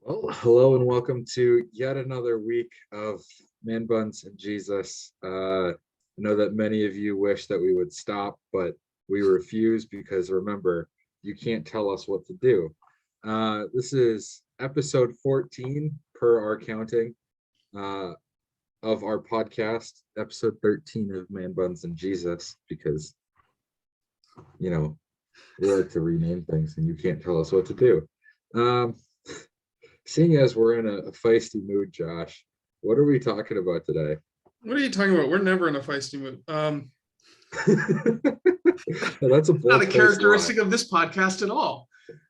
Well, hello and welcome to yet another week of Man Buns and Jesus. I know that many of you wish that we would stop, but we refuse because remember, you can't tell us what to do. This is episode 14 per our counting uh, of our podcast, episode 13 of Man Buns and Jesus, because, you know, we like to rename things and you can't tell us what to do. Um, Seeing as we're in a feisty mood, Josh, what are we talking about today? What are you talking about? We're never in a feisty mood. That's a Not a bold-faced characteristic lie. of this podcast at all.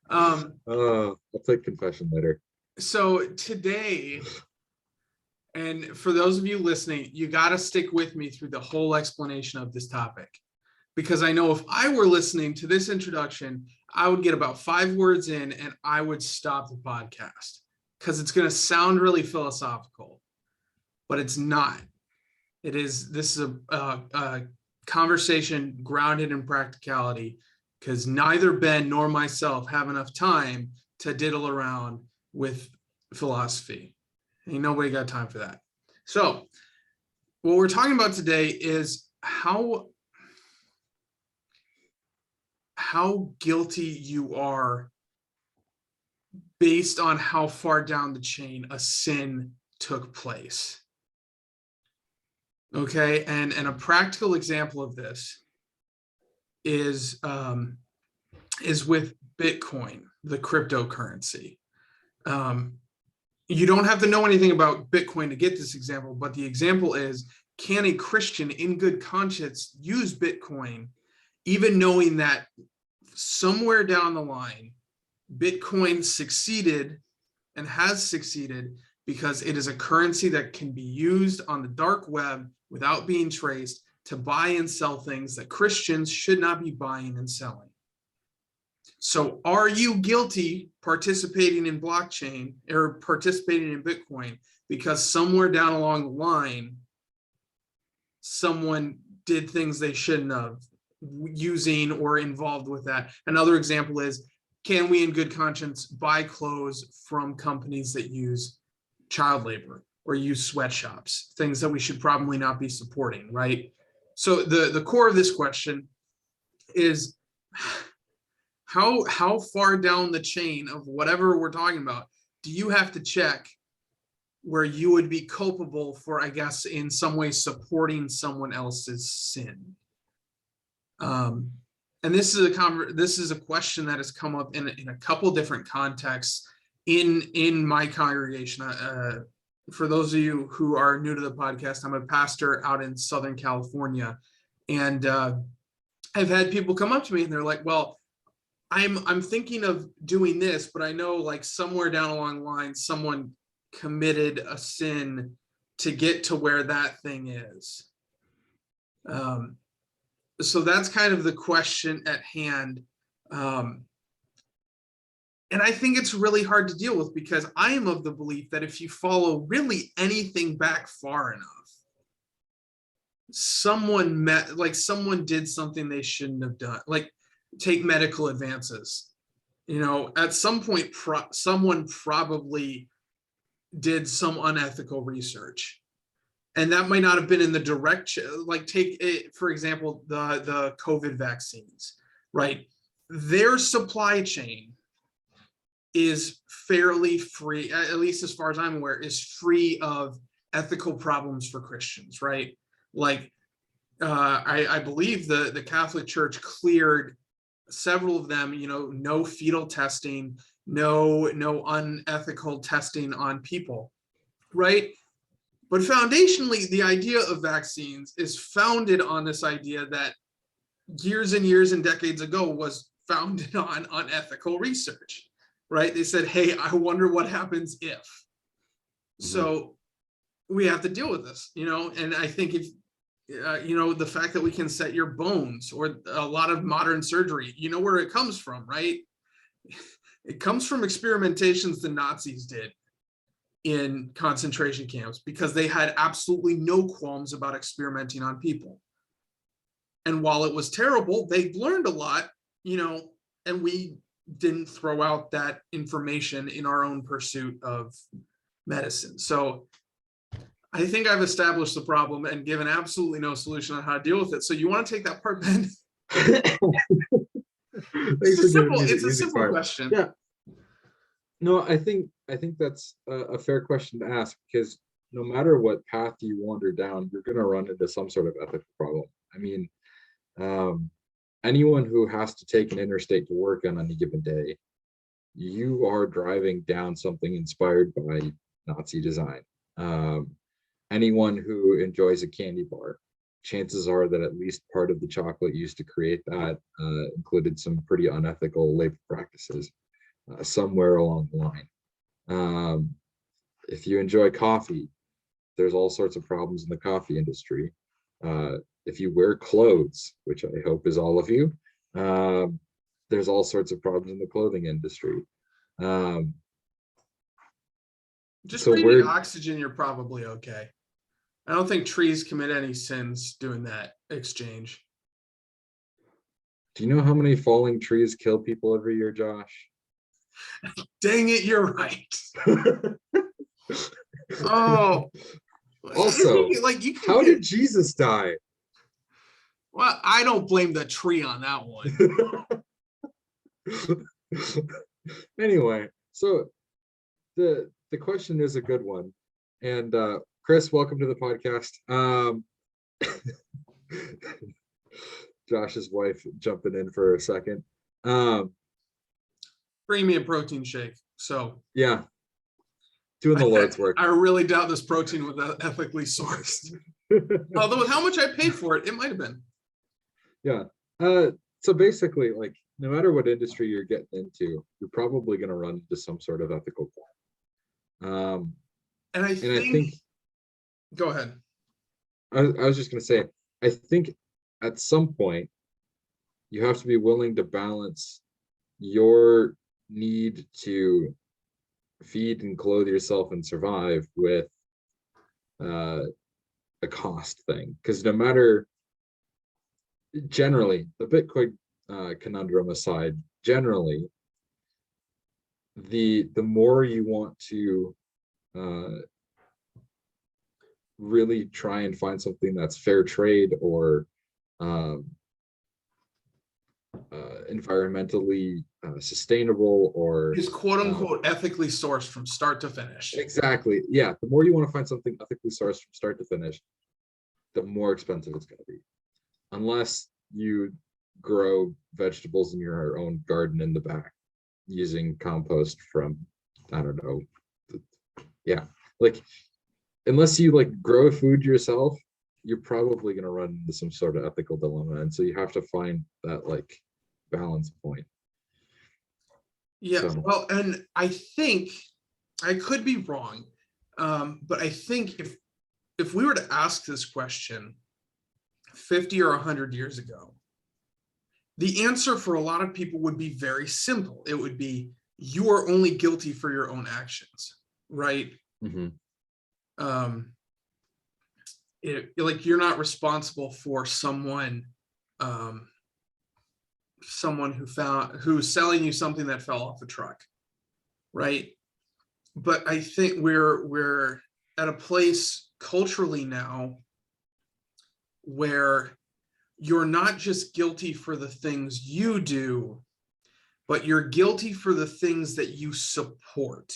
I'll take confession later. So today, and for those of you listening, you got to stick with me through the whole explanation of this topic. Because I know if I were listening to this introduction, I would get about 5 words in and I would stop the podcast because it's going to sound really philosophical, but it's not. This is a conversation grounded in practicality because neither Ben nor myself have enough time to diddle around with philosophy. Ain't nobody got time for that. So what we're talking about today is how guilty you are based on how far down the chain a sin took place. Okay, and a practical example of this is with Bitcoin, the cryptocurrency. You don't have to know anything about Bitcoin to get this example, but the example is, can a Christian in good conscience use Bitcoin, even knowing that somewhere down the line, Bitcoin succeeded and has succeeded because it is a currency that can be used on the dark web without being traced to buy and sell things that Christians should not be buying and selling. So are you guilty participating in blockchain or participating in Bitcoin because somewhere down along the line, someone did things they shouldn't have using or involved with that? Another example is, can we in good conscience buy clothes from companies that use child labor or use sweatshops, things that we should probably not be supporting, right? So the core of this question is how far down the chain of whatever we're talking about do you have to check where you would be culpable for, I guess, in some way supporting someone else's sin? And this is a question that has come up in a couple different contexts in my congregation. For those of you who are new to the podcast, I'm a pastor out in Southern California, and I've had people come up to me and they're like, "Well, I'm thinking of doing this, but I know like somewhere down along the line, someone committed a sin to get to where that thing is." So that's kind of the question at hand. And I think it's really hard to deal with because I am of the belief that if you follow really anything back far enough, someone did something they shouldn't have done. Like take medical advances. At some point, someone probably did some unethical research. And that might not have been in the direct, like take it, for example, the COVID vaccines, right? Their supply chain is fairly free, at least as far as I'm aware, is free of ethical problems for Christians, right? Like, I believe the Catholic Church cleared several of them, no fetal testing, no unethical testing on people, right? But foundationally, the idea of vaccines is founded on this idea that years and years and decades ago was founded on unethical research, right? They said, hey, I wonder what happens if. Mm-hmm. So we have to deal with this, and I think if, the fact that we can set your bones or a lot of modern surgery, where it comes from, right? It comes from experimentations the Nazis did in concentration camps because they had absolutely no qualms about experimenting on people. And while it was terrible, they learned a lot, and we didn't throw out that information in our own pursuit of medicine. So I think I've established the problem and given absolutely no solution on how to deal with it. So you want to take that part, Ben? Thanks for giving me the It's a easy simple part. question. Yeah. No, I think that's a fair question to ask, because no matter what path you wander down, you're going to run into some sort of ethical problem. I mean, um, anyone who has to take an interstate to work on any given day, you are driving down something inspired by Nazi design. Anyone who enjoys a candy bar, chances are that at least part of the chocolate used to create that included some pretty unethical labor practices somewhere along the line. If you enjoy coffee, there's all sorts of problems in the coffee industry. If you wear clothes, which I hope is all of you, there's all sorts of problems in the clothing industry. Just So breathing oxygen, you're probably okay. I don't think trees commit any sins doing that exchange. Do you know how many falling trees kill people every year, Josh? Dang it, you're right. Oh, also, like you how did Jesus die? Well, I don't blame the tree on that one. Anyway, so the question is a good one, and Chris, welcome to the podcast. Josh's wife jumping in for a second. Bring me a protein shake. So yeah, doing the Lord's work. I really doubt this protein was ethically sourced. Although with how much I paid for it, it might have been. Yeah. So basically, like, no matter what industry you're getting into, you're probably going to run into some sort of ethical problem. And I think go ahead. I was just going to say, I think at some point you have to be willing to balance your need to feed and clothe yourself and survive with a cost thing. Because no matter, generally, the Bitcoin conundrum aside, generally, the more you want to really try and find something that's fair trade or environmentally sustainable or is quote unquote ethically sourced from start to finish. Exactly. Yeah. The more you want to find something ethically sourced from start to finish, the more expensive it's going to be. Unless you grow vegetables in your own garden in the back using compost from, I don't know. Yeah. Like, unless you like grow food yourself, you're probably going to run into some sort of ethical dilemma. And so you have to find that like balance point. Yeah. So. Well, and I think I could be wrong, but I think if we were to ask this question 50 or 100 years ago, the answer for a lot of people would be very simple. It would be, you are only guilty for your own actions, right? Mm-hmm. Like you're not responsible for someone who's selling you something that fell off a truck, right? But I think we're at a place culturally now where you're not just guilty for the things you do, but you're guilty for the things that you support,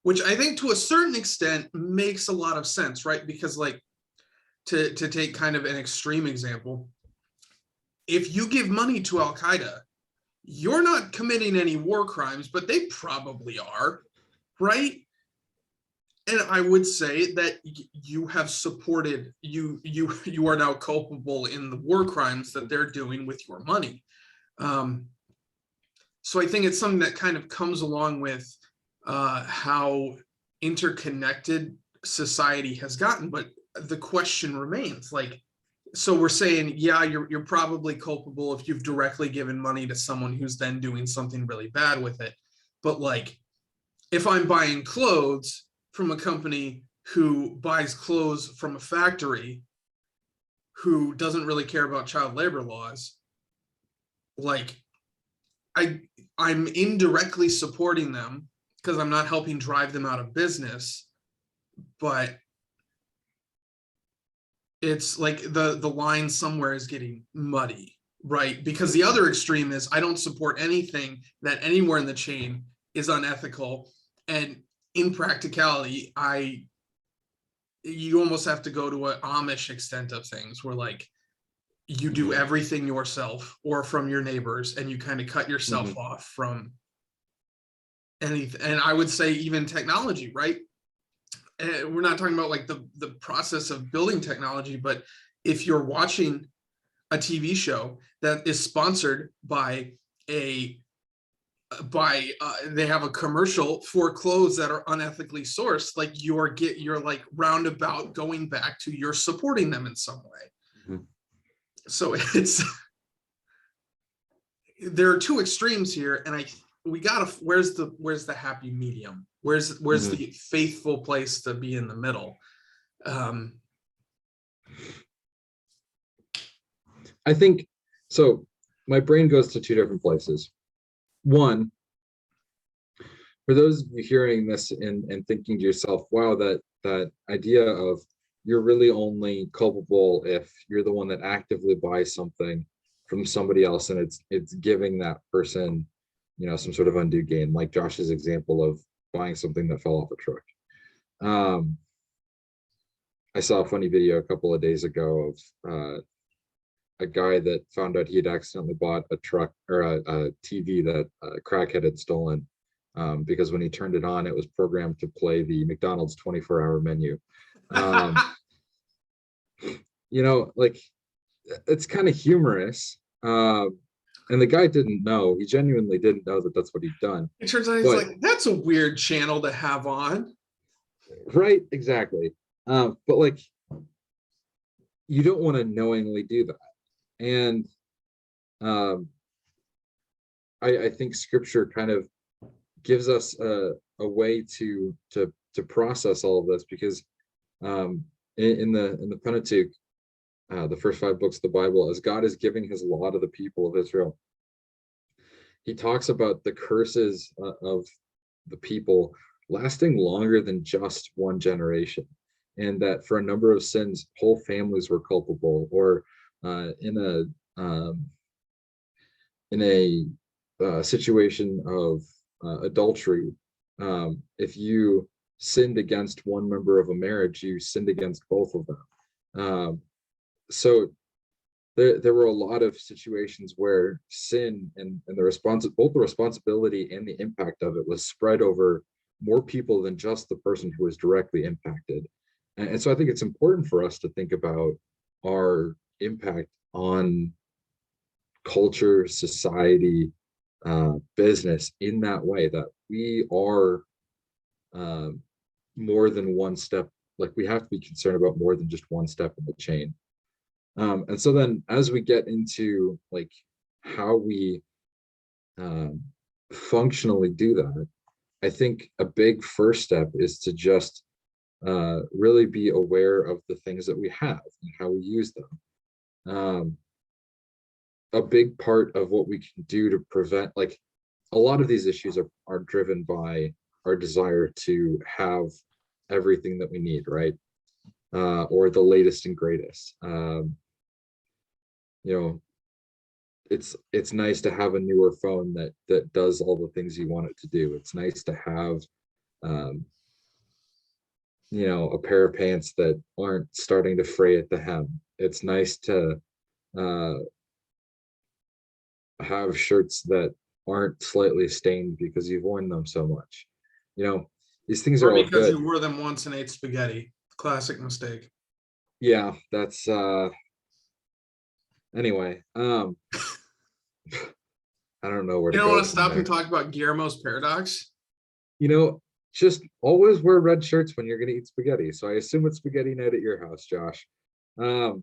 which I think to a certain extent makes a lot of sense, right? Because like, to take kind of an extreme example, if you give money to Al-Qaeda, you're not committing any war crimes, but they probably are, right? And I would say that you have supported, you are now culpable in the war crimes that they're doing with your money. So I think it's something that kind of comes along with how interconnected society has gotten. But the question remains, like, so we're saying, yeah, you're probably culpable if you've directly given money to someone who's then doing something really bad with it. But like, if I'm buying clothes from a company who buys clothes from a factory who doesn't really care about child labor laws, like, I'm indirectly supporting them because I'm not helping drive them out of business, but it's like the line somewhere is getting muddy, right? Because the other extreme is I don't support anything that anywhere in the chain is unethical, and in practicality, you almost have to go to an Amish extent of things where like you do everything yourself or from your neighbors, and you kind of cut yourself off from anything. And I would say even technology, right? And we're not talking about like the process of building technology, but if you're watching a TV show that is sponsored by they have a commercial for clothes that are unethically sourced, like you're like roundabout going back to you're supporting them in some way. So it's there are two extremes here, and we gotta where's the happy medium? Where's the faithful place to be in the middle? I think so. My brain goes to two different places. One, for those of you hearing this and thinking to yourself, wow, that idea of you're really only culpable if you're the one that actively buys something from somebody else, and it's giving that person, some sort of undue gain, like Josh's example of buying something that fell off a truck. I saw a funny video a couple of days ago of a guy that found out he had accidentally bought a truck or a TV that a crackhead had stolen, because when he turned it on, it was programmed to play the McDonald's 24-hour menu. Like it's kind of humorous. And the guy didn't know. He genuinely didn't know that that's what he'd done. It turns out he's like, that's a weird channel to have on. Right, exactly. But like, you don't want to knowingly do that. And I think Scripture kind of gives us a way to process all of this, because in the Pentateuch, the first 5 books of the Bible, as God is giving his law to the people of Israel, he talks about the curses of the people lasting longer than just one generation, and that for a number of sins, whole families were culpable, or in a situation of adultery, if you sinned against one member of a marriage, you sinned against both of them. So there were a lot of situations where sin and both the responsibility and the impact of it was spread over more people than just the person who was directly impacted. And so I think it's important for us to think about our impact on culture, society, business in that way, that we are more than one step. Like, we have to be concerned about more than just one step in the chain. And so then as we get into like how we functionally do that, I think a big first step is to just really be aware of the things that we have and how we use them. A big part of what we can do to prevent, like, a lot of these issues are driven by our desire to have everything that we need, right? Or the latest and greatest. It's nice to have a newer phone that does all the things you want it to do. It's nice to have a pair of pants that aren't starting to fray at the hem. It's nice to have shirts that aren't slightly stained because you've worn them so much. These things are all because good. You wore them once and ate spaghetti. Classic mistake. Yeah, that's anyway. I don't know where to You go. don't want to stop and talk about Guillermo's paradox? Just always wear red shirts when you're going to eat spaghetti. So I assume it's spaghetti night at your house, Josh. For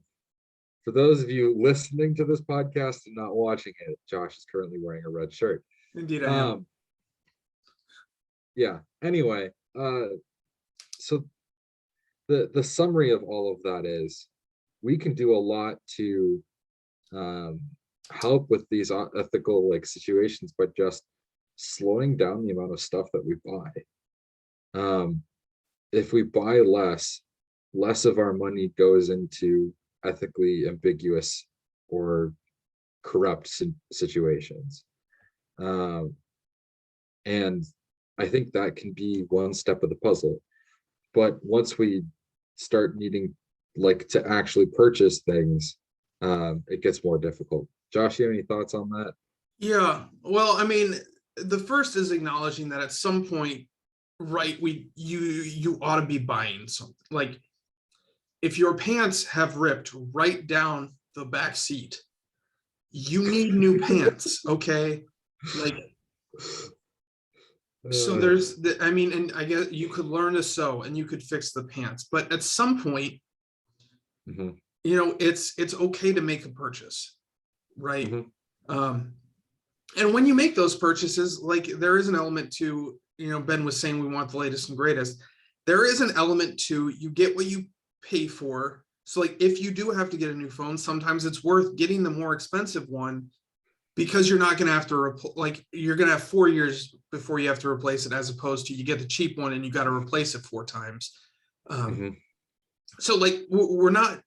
those of you listening to this podcast and not watching it, Josh is currently wearing a red shirt. Indeed, I am. Yeah. Anyway, so the summary of all of that is we can do a lot to help with these ethical like situations by just slowing down the amount of stuff that we buy. If we buy less of our money goes into ethically ambiguous or corrupt situations. And I think that can be one step of the puzzle. But once we start needing like to actually purchase things, it gets more difficult. Josh, you have any thoughts on that? Yeah, well, I mean, the first is acknowledging that at some point, right, you ought to be buying something. Like if your pants have ripped right down the back seat, you need new pants, okay? Like, so there's the, I mean, and I guess you could learn to sew and you could fix the pants, but at some point, Mhm, it's okay to make a purchase, right? mhm, Um, and when you make those purchases, like there is an element to, Ben was saying we want the latest and greatest. There is an element to you get what you pay for. So like if you do have to get a new phone, sometimes it's worth getting the more expensive one because you're not going to have to like you're going to have 4 years before you have to replace it, as opposed to you get the cheap one and you got to replace it 4 times. mhm. So like we're not,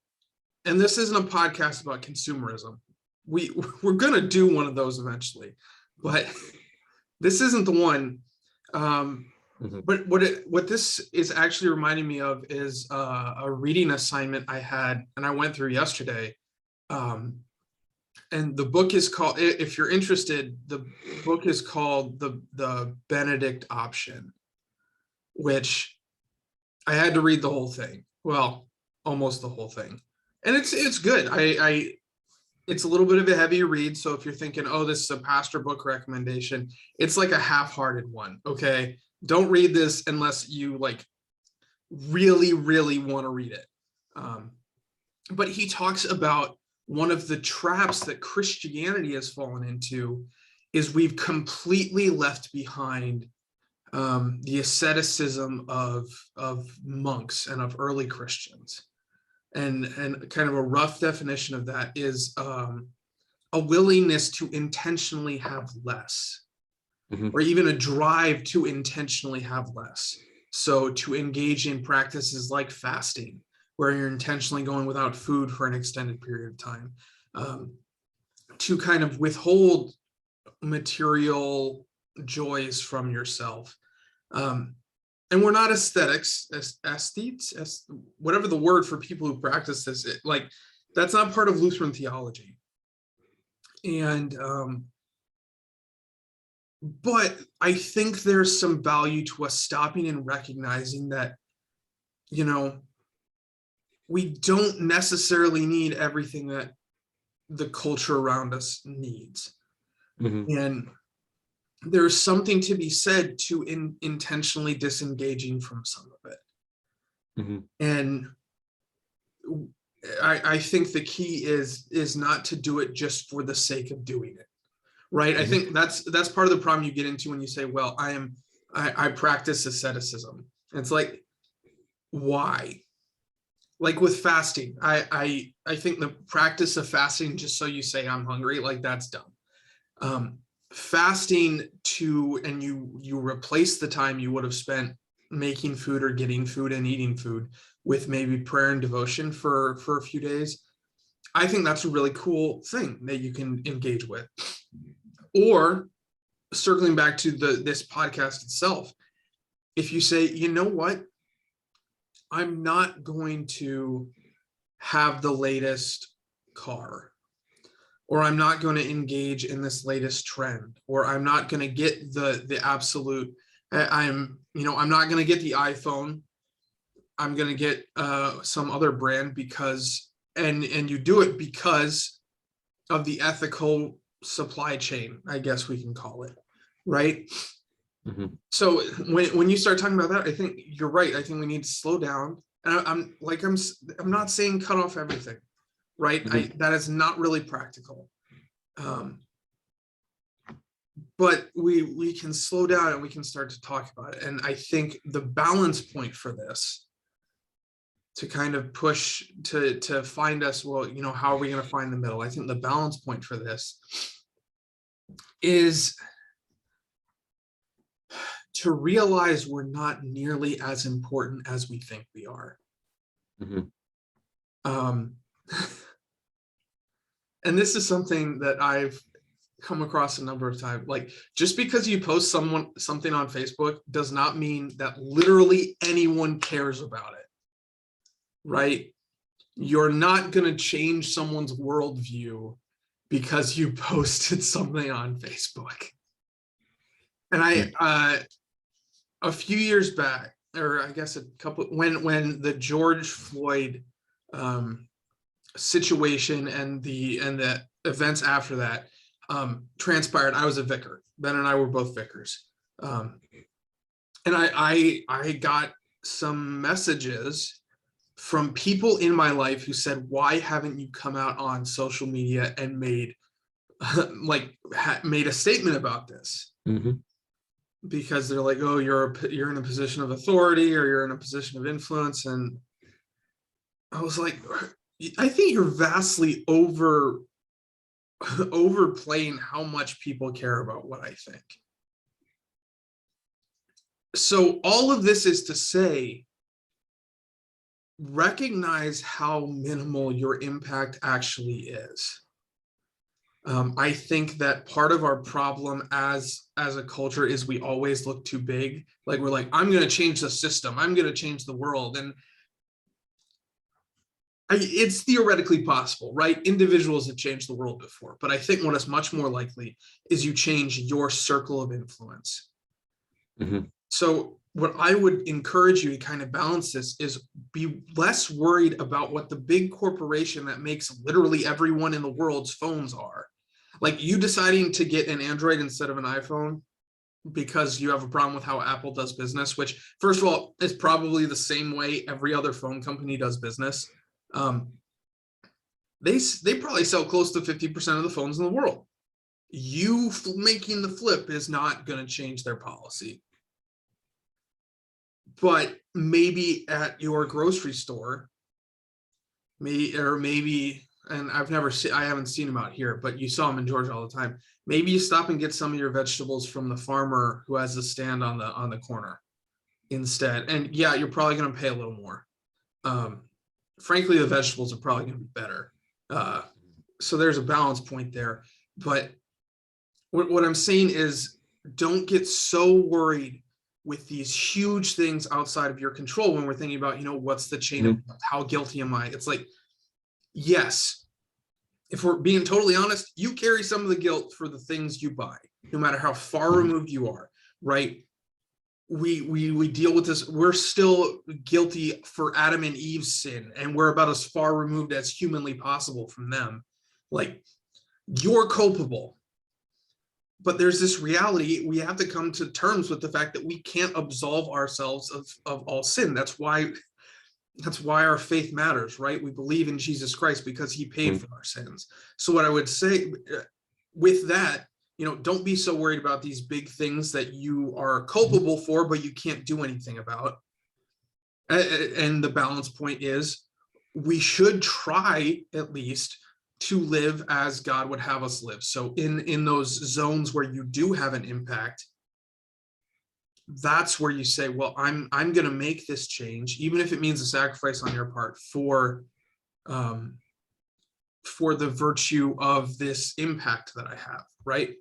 and this isn't a podcast about consumerism. We're going to do one of those eventually, but this isn't the one. Mhm. But what this is actually reminding me of is a reading assignment I had and I went through yesterday. And the book is called, if you're interested, the book is called the Benedict Option, which I had to read the whole thing. Well, almost the whole thing, and it's good. I it's a little bit of a heavy read, so if you're thinking, oh, this is a pastor book recommendation, it's like a half-hearted one. Okay, don't read this unless you like really, really want to read it. But he talks about one of the traps that Christianity has fallen into is we've completely left behind the asceticism of monks and of early Christians. And kind of a rough definition of that is a willingness to intentionally have less, Mhm. or even a drive to intentionally have less. So to engage in practices like fasting, where you're intentionally going without food for an extended period of time, to kind of withhold material joys from yourself. And we're not aesthetics, aesthetes, whatever the word for people who practice this, like that's not part of Lutheran theology. And but I think there's some value to us stopping and recognizing that, we don't necessarily need everything that the culture around us needs. Mhm. And there's something to be said to intentionally disengaging from some of it. Mhm. And I think the key is not to do it just for the sake of doing it. Right. I Mhm. think that's part of the problem you get into when you say, well, I practice asceticism. It's like, why? Like with fasting, I think the practice of fasting just so you say I'm hungry, like that's dumb. Fasting and you replace the time you would have spent making food or getting food and eating food with maybe prayer and devotion for a few days. I think that's a really cool thing that you can engage with. Or circling back to this podcast itself, if you say, you know what, I'm not going to have the latest car, or I'm not going to engage in this latest trend, or I'm not going to get the absolute, I'm not going to get the iPhone. I'm going to get some other brand because, and you do it because of the ethical supply chain, I guess we can call it, right? Mhm. So when you start talking about that, I think you're right. I think we need to slow down. And I'm not saying cut off everything, right? Mhm. That is not really practical. But we can slow down and we can start to talk about it. And I think the balance point for this, kind of push to find us, well, how are we going to find the middle? I think the balance point for this is to realize we're not nearly as important as we think we are. And this is something that I've come across a number of times. Like, just because you post something on Facebook does not mean that literally anyone cares about it, right? You're not going to change someone's worldview because you posted something on Facebook. And a few years back, or I guess a couple, when the George Floyd situation and the events after that transpired, I was a vicar. Ben and I were both vicars, and I got some messages from people in my life who said, "Why haven't you come out on social media and made a statement about this?" Because they're like, "Oh, you're in a position of authority, or you're in a position of influence." And I was like, I think you're vastly overplaying how much people care about what I think. So all of this is to say, recognize how minimal your impact actually is. I think that part of our problem as a culture is we always look too big. Like, we're like, I'm going to change the system, I'm going to change the world. And it's theoretically possible, right? Individuals have changed the world before, but I think what is much more likely is you change your circle of influence. So what I would encourage you to kind of balance this is be less worried about what the big corporation that makes literally everyone in the world's phones are. Like, you deciding to get an Android instead of an iPhone because you have a problem with how Apple does business, which, first of all, is probably the same way every other phone company does business. They probably sell close to 50% of the phones in the world. You making the flip is not going to change their policy. But maybe at your grocery store, maybe, and I haven't seen them out here, but you saw them in Georgia all the time. Maybe you stop and get some of your vegetables from the farmer who has the stand on the corner instead. And yeah, you're probably going to pay a little more. Frankly, the vegetables are probably going to be better. So there's a balance point there. But what I'm saying is, don't get so worried with these huge things outside of your control when we're thinking about, what's the chain of how guilty am I? It's like, yes, if we're being totally honest, you carry some of the guilt for the things you buy, no matter how far removed you are, right? We deal with this. We're still guilty for Adam and Eve's sin, and we're about as far removed as humanly possible from them. Like, you're culpable. But there's this reality, we have to come to terms with the fact that we can't absolve ourselves of all sin. That's why our faith matters, right? We believe in Jesus Christ because he paid for our sins. So what I would say with that, don't be so worried about these big things that you are culpable for, but you can't do anything about. And the balance point is, we should try at least to live as God would have us live. So in those zones where you do have an impact, that's where you say, well, I'm going to make this change, even if it means a sacrifice on your part for the virtue of this impact that I have, right?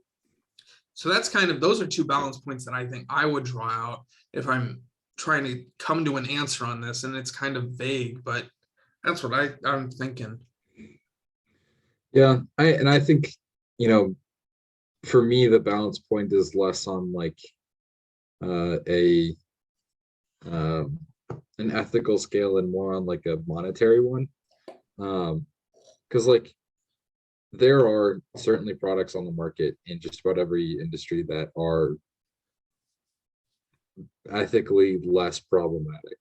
So that's those are two balance points that I think I would draw out if I'm trying to come to an answer on this. And it's kind of vague, but that's what I'm thinking. Yeah, I think, for me, the balance point is less on like an ethical scale and more on like a monetary one. Because like, there are certainly products on the market in just about every industry that are ethically less problematic.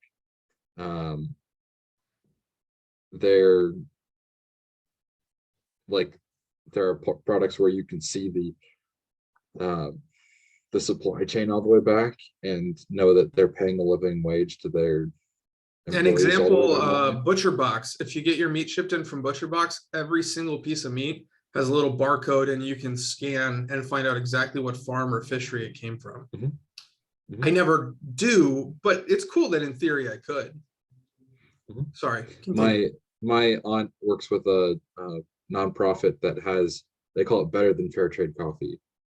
They're like, there are products where you can see the supply chain all the way back and know that they're paying a living wage to their An employees all the way example, down the line. Butcher Box. If you get your meat shipped in from Butcher Box, every single piece of meat has a little barcode and you can scan and find out exactly what farm or fishery it came from. Mhm. I Mhm. never do, but it's cool that in theory I could. Mhm. Sorry, continue. My aunt works with a, nonprofit that has, they call it Better Than Fair Trade Coffee,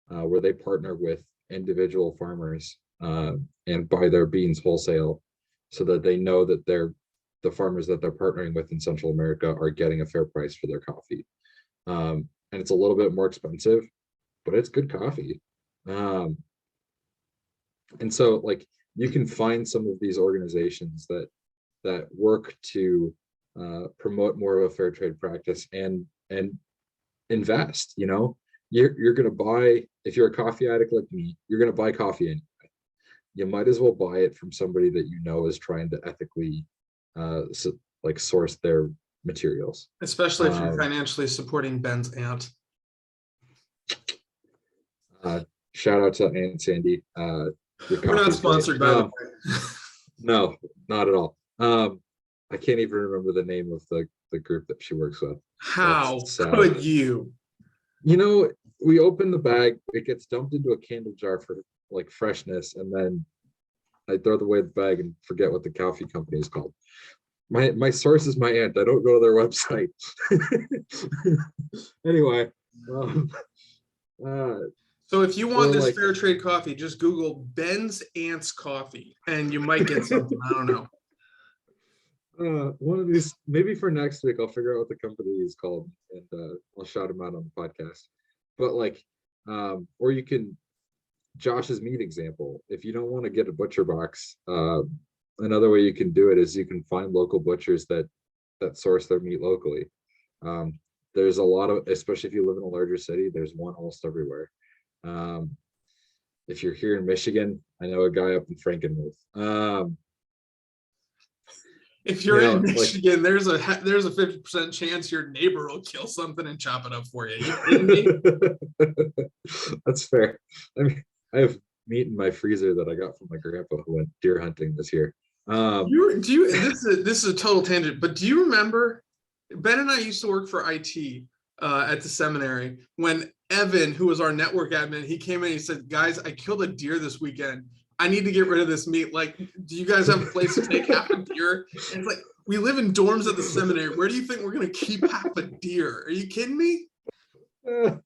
where they partner with individual farmers, and buy their beans wholesale, so that they know that the farmers that they're partnering with in Central America are getting a fair price for their coffee. And it's a little bit more expensive, but it's good coffee. Um, and so like you can find some of these organizations that work to, promote more of a fair trade practice, and invest. You're going to buy, if you're a coffee addict like me, you're going to buy coffee anyway. You might as well buy it from somebody that you know is trying to ethically, like source their materials. Especially if you're um, financially supporting Ben's aunt. uh, Shout out to Aunt Sandy. Your We're not coffee is great. sponsored, by the way. No, not at all. I can't even remember the name of the group that she works with. How That's sad. could you? We open the bag, it gets dumped into a candle jar for like freshness, and then I throw away the bag and forget what the coffee company is called. My source is my aunt. I don't go to their website. Anyway, um, uh, So if you want or this like, fair trade coffee, just Google Ben's Aunt's coffee and you might get something. I don't know. one of these, maybe for next week, I'll figure out what the company is called, and I'll shout them out on the podcast. But like, or you can, Josh's meat example. If you don't want to get a butcher box, another way you can do it is you can find local butchers that source their meat locally. There's a lot of, especially if you live in a larger city, there's one almost everywhere. If you're here in Michigan, I know a guy up in Frankenmuth. If you're in Like, Michigan, there's a 50% chance your neighbor will kill something and chop it up for you. You kidding me? that's fair. I mean, I have meat in my freezer that I got from my grandpa who went deer hunting this year. This is a total tangent, but do you remember Ben and I used to work for IT at the seminary when Evan, who was our network admin, he came in and he said, "Guys, I killed a deer this weekend. I need to get rid of this meat. Like, do you guys have a place to take half a deer?" And it's like, we live in dorms at the seminary. Where do you think we're going to keep half a deer? Are you kidding me? Yep,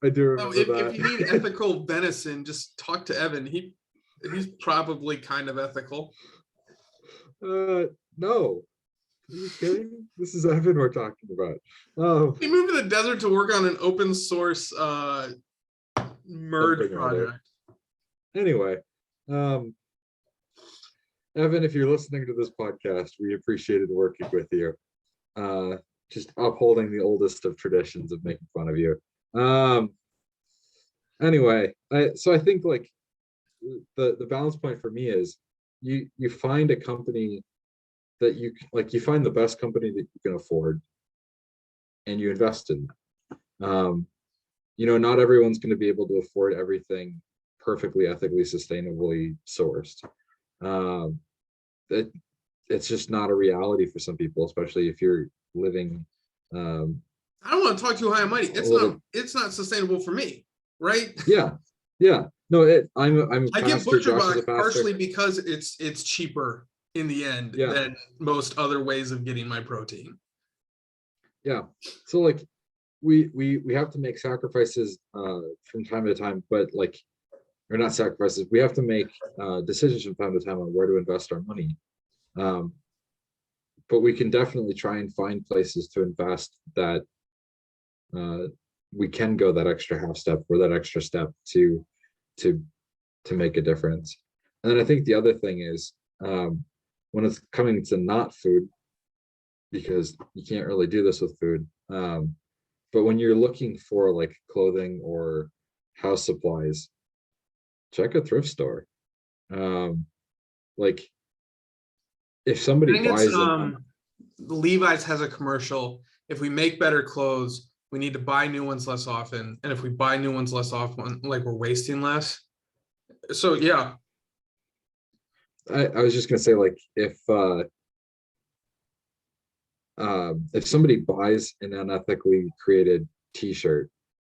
I do remember that. If you need ethical venison, just talk to Evan. He's probably kind of ethical. No. Are you kidding? This is Evan we're talking about. Oh, He moved to the desert to work on an open source merge project. Anyway, Evan, if you're listening to this podcast, we appreciated working with you. Just upholding the oldest of traditions of making fun of you. Anyway, so I think like the balance point for me is you find a company that you find the best company that you can afford, and you invest in. Not everyone's going to be able to afford everything perfectly, ethically, sustainably sourced. It's just not a reality for some people, especially if you're living. I don't want to talk too high and mighty. It's not sustainable for me, right? Yeah. No, I'm I get pastor, butcher Josh is a box pastor. partially because it's cheaper in the end than most other ways of getting my protein. Yeah. So like we have to make sacrifices from time to time, but like, or not sacrifices, we have to make decisions from time to time on where to invest our money. But we can definitely try and find places to invest that we can go that extra half step or that extra step to make a difference. And then I think the other thing is, when it's coming to not food, because you can't really do this with food, but when you're looking for like clothing or house supplies, check a thrift store. Like if somebody buys Levi's has a commercial. If we make better clothes, we need to buy new ones less often. And if we buy new ones less often, like we're wasting less. So yeah. I was just gonna say, like, if somebody buys an unethically created t-shirt,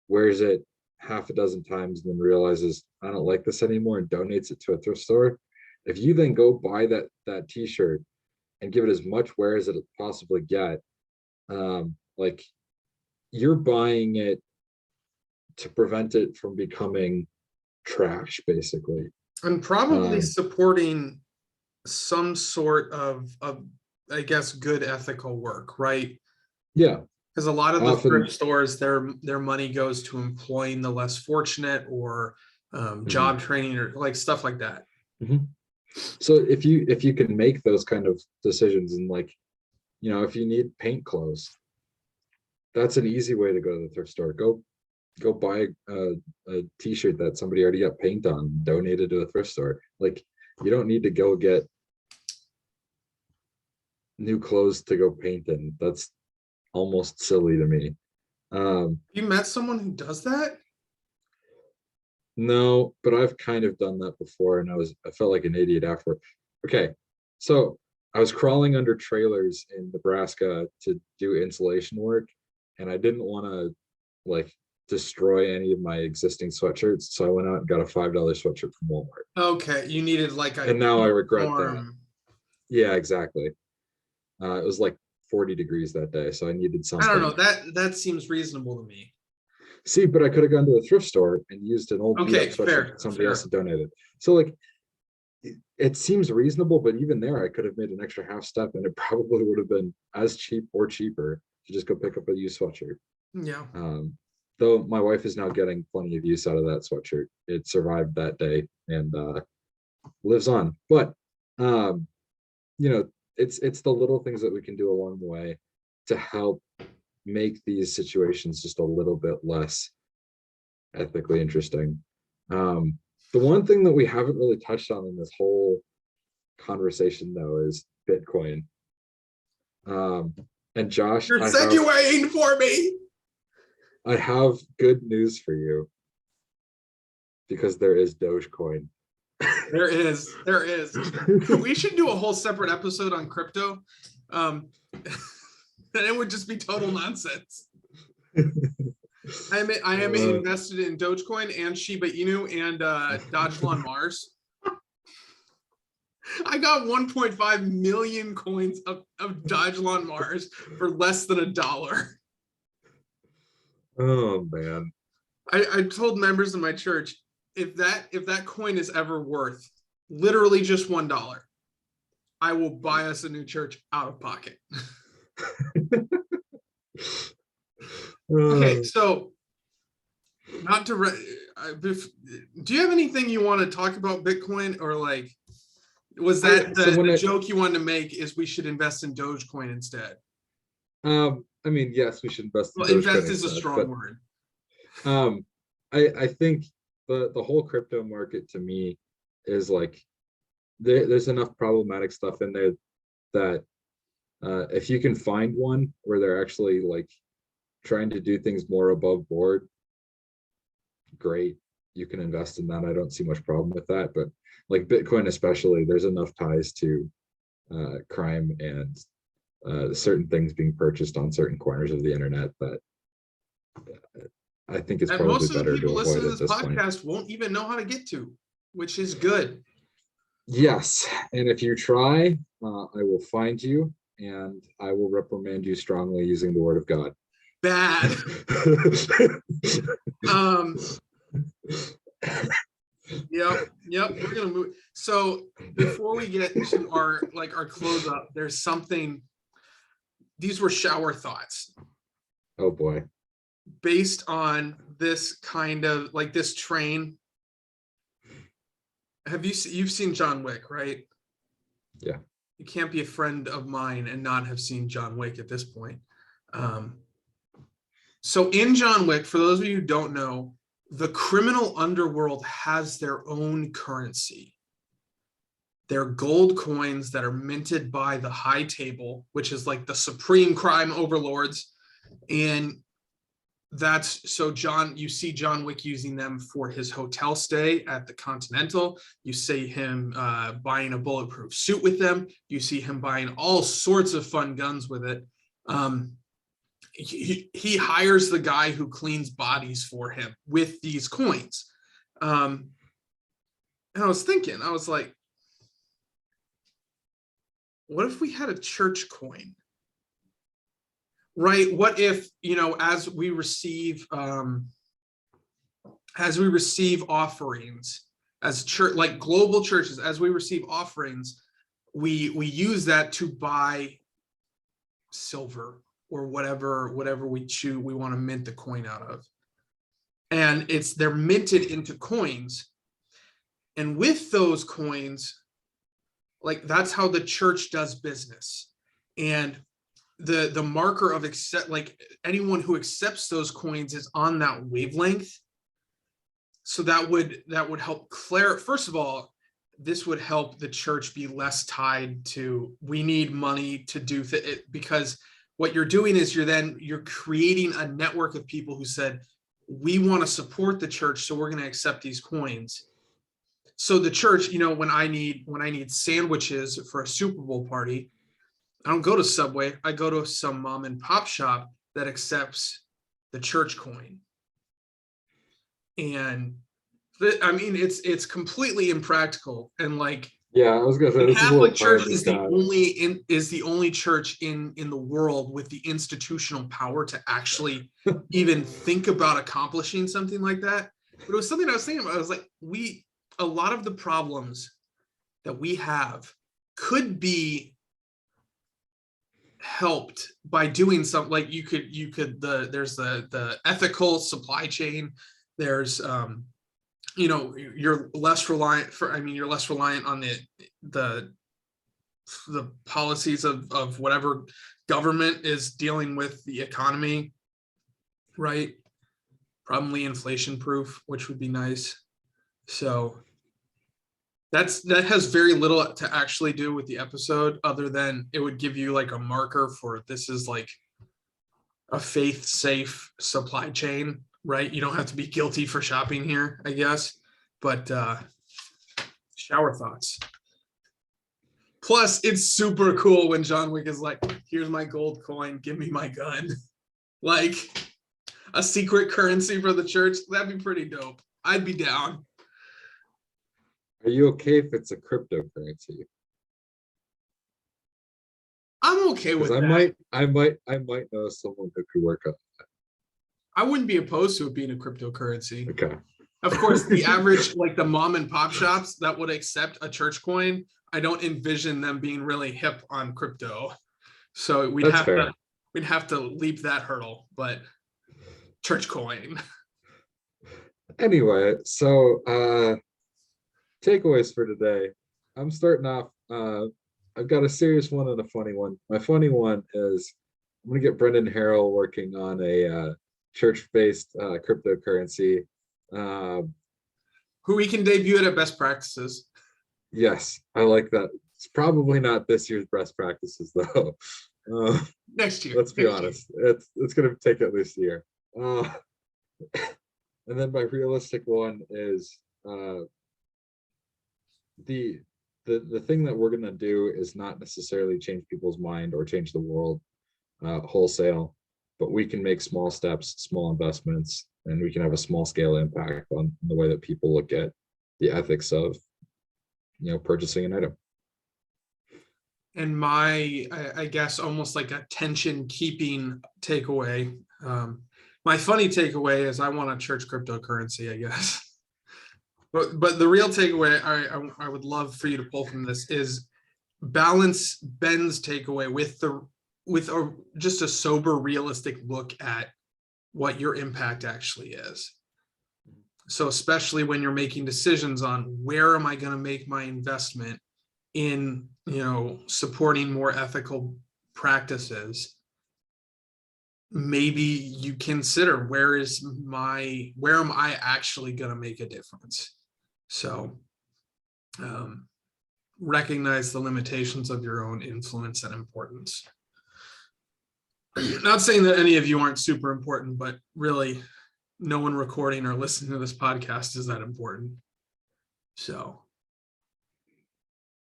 wears it half a dozen times and then realizes I don't like this anymore and donates it to a thrift store, if you then go buy that t-shirt and give it as much wear as it possibly get, like, you're buying it to prevent it from becoming trash, basically. I'm probably Um, supporting some sort of I guess good ethical work, right? yeah, Because a lot of the thrift often. stores, their money goes to employing the less fortunate or Mhm, job training or like stuff like that. mhm. So if you can make those kind of decisions, and, like, if you need paint clothes, that's an easy way to go to the thrift store. Go buy a t-shirt that somebody already got paint on, donated to a thrift store. Like, you don't need to go get new clothes to go paint in. That's almost silly to me. You met someone who does that? No, but I've kind of done that before, and I felt like an idiot after. Okay, so I was crawling under trailers in Nebraska to do insulation work, and I didn't want to, like, destroy any of my existing sweatshirts, so I went out and got a $5 sweatshirt from Walmart, Okay, you needed like a and now I regret that. uniform. Yeah, exactly. It was like 40 degrees that day, so I needed I don't know. something. That seems reasonable to me. See, but I could have gone to a thrift store and used an old beat up Okay, sweatshirt fair, that somebody else fair. had donated. So, like, it seems reasonable, but even there, I could have made an extra half step, and it probably would have been as cheap or cheaper to just go pick up a used sweatshirt. Yeah. Um, though my wife is now getting plenty of use out of that sweatshirt. It survived that day and lives on. But um, you know, it's the little things that we can do along the way to help make these situations just a little bit less ethically interesting. Um, the one thing that we haven't really touched on in this whole conversation, though, is Bitcoin. Um, and Josh, You're segueing for me. I have good news for you, because there is Dogecoin. There is. We should do a whole separate episode on crypto. Um, and it would just be total nonsense. I am invested in Dogecoin and Shiba Inu and Dogelon Mars. I got 1.5 million coins of Dogelon Mars for less than $1. Oh man. I told members of my church if that coin is ever worth literally just $1, I will buy us a new church out of pocket. Okay, so not to do you have anything you want to talk about Bitcoin, or like was that So when the I joke you wanted to make is we should invest in Dogecoin instead? I mean, yes, we should invest in Well, Dogecoin invest is a instead, strong but word. um I think the whole crypto market to me is like, there's enough problematic stuff in there that if you can find one where they're actually, like, trying to do things more above board, great, you can invest in that. I don't see much problem with that. But, like, Bitcoin especially, there's enough ties to crime and certain things being purchased on certain corners of the internet that I think it's And probably most of the better people to avoid listening to at this this point. podcast won't even know how to get to, which is good. Yes, and if you try, I will find you and I will reprimand you strongly using the word of God. Bad. um, yep. We're gonna move. So before we get to our close up, there's something. These were shower thoughts Oh boy. based on this kind of like this train. You've seen John Wick, right? Yeah. You can't be a friend of mine and not have seen John Wick at this point. Um, so in John Wick, for those of you who don't know, the criminal underworld has their own currency. They're gold coins that are minted by the high table, which is like the supreme crime overlords. And that's so John, you see John Wick using them for his hotel stay at the Continental. You see him buying a bulletproof suit with them. You see him buying all sorts of fun guns with it. He hires the guy who cleans bodies for him with these coins. And I was thinking, I was like, what if we had a church coin? Right? What if, as we receive offerings as church, like global churches, as we receive offerings, we use that to buy silver or whatever we want to mint the coin out of. And they're minted into coins. And with those coins, like that's how the church does business. And the marker of accept, like anyone who accepts those coins is on that wavelength. So that would help clarify. First of all, this would help the church be less tied to, we need money to do it, because what you're doing is you're creating a network of people who said, we want to support the church, so we're going to accept these coins. So the church, when I need sandwiches for a Super Bowl party, I don't go to Subway. I go to some mom and pop shop that accepts the church coin. And I mean, it's completely impractical. And like, yeah, I was gonna say, the this is a little Catholic Church pie in is the the only church in the world with the institutional power to actually even think about accomplishing something like that. But it was something I was thinking about. I was like, a lot of the problems that we have could be helped by doing something. Like there's the ethical supply chain. There's you're less reliant on the policies of whatever government is dealing with the economy, right? Probably inflation proof, which would be nice. So that has very little to actually do with the episode, other than it would give you like a marker for, this is like a faith safe supply chain, right? You don't have to be guilty for shopping here, I guess. But shower thoughts. Plus, it's super cool when John Wick is like, here's my gold coin, give me my gun. Like a secret currency for the church. That'd be pretty dope. I'd be down. Are you okay if it's a cryptocurrency? I'm okay with Because that. I might know someone who could work on that. I wouldn't be opposed to it being a cryptocurrency. Okay. Of course, the average, like the mom and pop shops that would accept a church coin, I don't envision them being really hip on crypto. So we'd have to leap that hurdle, but church coin. Anyway, so takeaways for today. I'm starting off. I've got a serious one and a funny one. My funny one is I'm gonna get Brendan Harrell working on a church-based cryptocurrency. Who we can debut it at best practices. Yes, I like that. It's probably not this year's best practices though. Next year. Let's be honest. It's gonna take at least a year. And then my realistic one is the thing that we're gonna do is not necessarily change people's mind or change the world wholesale, but we can make small steps, small investments, and we can have a small scale impact on the way that people look at the ethics of purchasing an item. And I guess almost like a tension keeping takeaway. My funny takeaway is I want a church cryptocurrency, I guess. But the real takeaway I would love for you to pull from this is balance Ben's takeaway with just a sober, realistic look at what your impact actually is. So especially when you're making decisions on where am I going to make my investment in, supporting more ethical practices, maybe you consider where am I actually going to make a difference? So recognize the limitations of your own influence and importance. Not saying that any of you aren't super important, but really no one recording or listening to this podcast is that important. So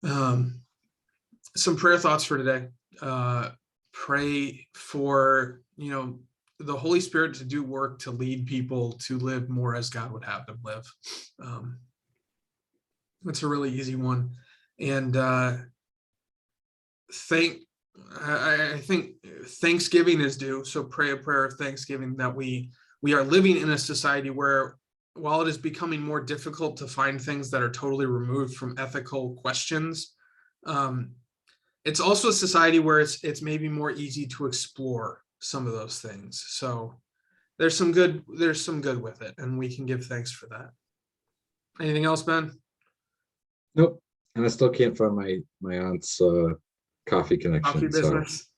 some prayer thoughts for today. Pray for, the Holy Spirit to do work to lead people to live more as God would have them live. It's a really easy one. And I think Thanksgiving is due. So pray a prayer of Thanksgiving that we are living in a society where, while it is becoming more difficult to find things that are totally removed from ethical questions, it's also a society where it's maybe more easy to explore some of those things. So there's some good with it, and we can give thanks for that. Anything else, Ben? Nope. And I still can't find my aunt's coffee connection. Coffee business.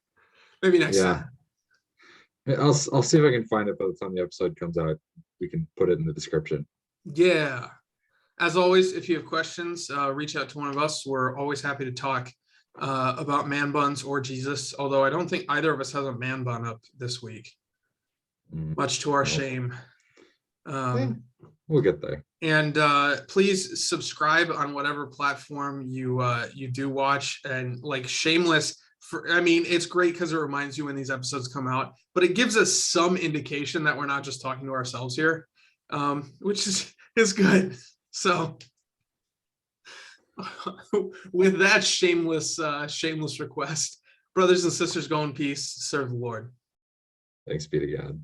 Maybe next time. I'll see if I can find it by the time the episode comes out. We can put it in the description. Yeah. As always, if you have questions, reach out to one of us. We're always happy to talk about man buns or Jesus, although I don't think either of us has a man bun up this week, much to our shame. We'll get there. And please subscribe on whatever platform you do watch. And like, shameless, it's great because it reminds you when these episodes come out, but it gives us some indication that we're not just talking to ourselves here, which is good. So with that shameless request, brothers and sisters, go in peace, serve the Lord. Thanks be to God.